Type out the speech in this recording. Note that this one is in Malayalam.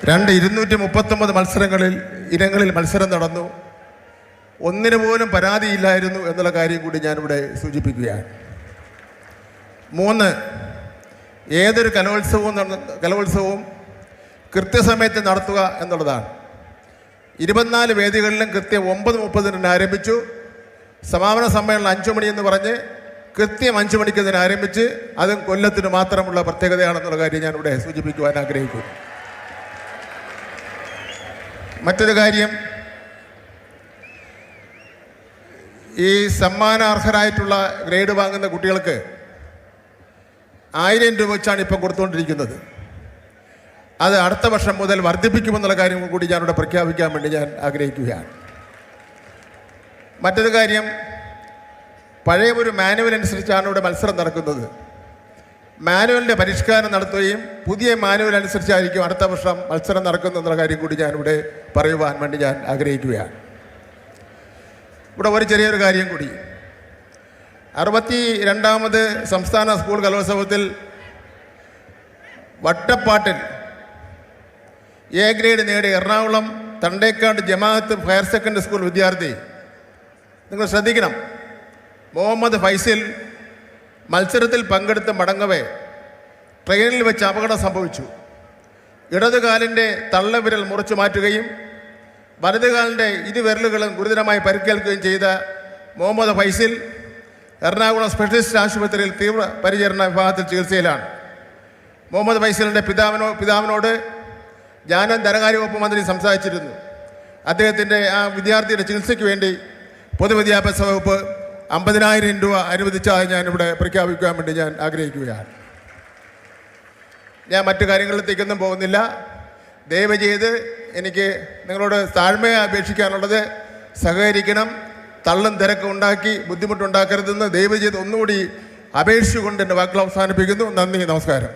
239 ഇനങ്ങളിൽ മത്സരം നടന്നു. ഒന്നിനു പോലും പരാതിയില്ലായിരുന്നു എന്നുള്ള കാര്യം കൂടി ഞാനിവിടെ സൂചിപ്പിക്കുകയാണ്. 3, ഏതൊരു കലോത്സവവും കൃത്യസമയത്ത് നടത്തുക എന്നുള്ളതാണ്. 24 വേദികളിലും കൃത്യം 9:30 ആരംഭിച്ചു. സമാപന സമ്മേളനം 5 മണി എന്ന് പറഞ്ഞ് കൃത്യം 5 മണിക്ക് ഇതിന് ആരംഭിച്ച് അതും കൊല്ലത്തിന് മാത്രമുള്ള പ്രത്യേകതയാണെന്നുള്ള കാര്യം ഞാനിവിടെ സൂചിപ്പിക്കുവാൻ ആഗ്രഹിക്കുന്നു. മറ്റൊരു കാര്യം, ഈ സമ്മാനാർഹരായിട്ടുള്ള ഗ്രേഡ് വാങ്ങുന്ന കുട്ടികൾക്ക് 1000 രൂപ വെച്ചാണ് ഇപ്പം കൊടുത്തുകൊണ്ടിരിക്കുന്നത്. അത് അടുത്ത വർഷം മുതൽ വർദ്ധിപ്പിക്കുമെന്നുള്ള കാര്യം കൂടി ഞാനിവിടെ പ്രഖ്യാപിക്കാൻ വേണ്ടി ഞാൻ ആഗ്രഹിക്കുകയാണ്. മറ്റൊരു കാര്യം, പഴയ ഒരു മാനുവൽ അനുസരിച്ചാണ് ഇവിടെ മത്സരം നടക്കുന്നത്. മാനുവലിൻ്റെ പരിഷ്കാരം നടത്തുകയും പുതിയ മാനുവൽ അനുസരിച്ചായിരിക്കും അടുത്ത വർഷം മത്സരം നടക്കുന്നെന്നുള്ള കാര്യം കൂടി ഞാനിവിടെ പറയുവാൻ വേണ്ടി ഞാൻ ആഗ്രഹിക്കുകയാണ്. ഇവിടെ ഒരു ചെറിയൊരു കാര്യം കൂടി, 62ാമത് സംസ്ഥാന സ്കൂൾ കലോത്സവത്തിൽ വട്ടപ്പാട്ടിൽ എ ഗ്രേഡ് നേടിയ എറണാകുളം തണ്ടേക്കാട് ജമാഅത്ത് ഹയർ സെക്കൻഡറി സ്കൂൾ വിദ്യാർത്ഥി, നിങ്ങൾ ശ്രദ്ധിക്കണം, മുഹമ്മദ് ഫൈസിൽ മത്സരത്തിൽ പങ്കെടുത്ത് മടങ്ങവേ ട്രെയിനിൽ വെച്ച് അപകടം സംഭവിച്ചു. ഇടതുകാലിൻ്റെ തള്ളവിരൽ മുറിച്ചു മാറ്റുകയും വലതുകാലിൻ്റെ ഇരുവിരലുകളും ഗുരുതരമായി പരിക്കേൽക്കുകയും ചെയ്ത മുഹമ്മദ് ഫൈസിൽ എറണാകുളം സ്പെഷ്യലിസ്റ്റ് ആശുപത്രിയിൽ തീവ്ര പരിചരണ വിഭാഗത്തിൽ ചികിത്സയിലാണ്. മുഹമ്മദ് ഫൈസലിൻ്റെ പിതാവിനോട് ഞാനും ധനകാര്യ വകുപ്പ് മന്ത്രി സംസാരിച്ചിരുന്നു. അദ്ദേഹത്തിൻ്റെ ആ വിദ്യാർത്ഥിയുടെ ചികിത്സയ്ക്ക് വേണ്ടി പൊതുവിദ്യാഭ്യാസ വകുപ്പ് 50,000 രൂപ അനുവദിച്ചാൽ ഞാനിവിടെ പ്രഖ്യാപിക്കാൻ വേണ്ടി ഞാൻ ആഗ്രഹിക്കുകയാണ്. ഞാൻ മറ്റു കാര്യങ്ങളിലേക്കൊന്നും പോകുന്നില്ല. ദയവ് ചെയ്ത് എനിക്ക് നിങ്ങളോട് താഴ്മയെ അപേക്ഷിക്കാനുള്ളത്, സഹകരിക്കണം. തള്ളും തിരക്കും ഉണ്ടാക്കി ബുദ്ധിമുട്ടുണ്ടാക്കരുതെന്ന് ദയവ് ചെയ്ത് ഒന്നുകൂടി അപേക്ഷിച്ചുകൊണ്ട് എൻ്റെ വാക്കുകൾ അവസാനിപ്പിക്കുന്നു. നന്ദി, നമസ്കാരം.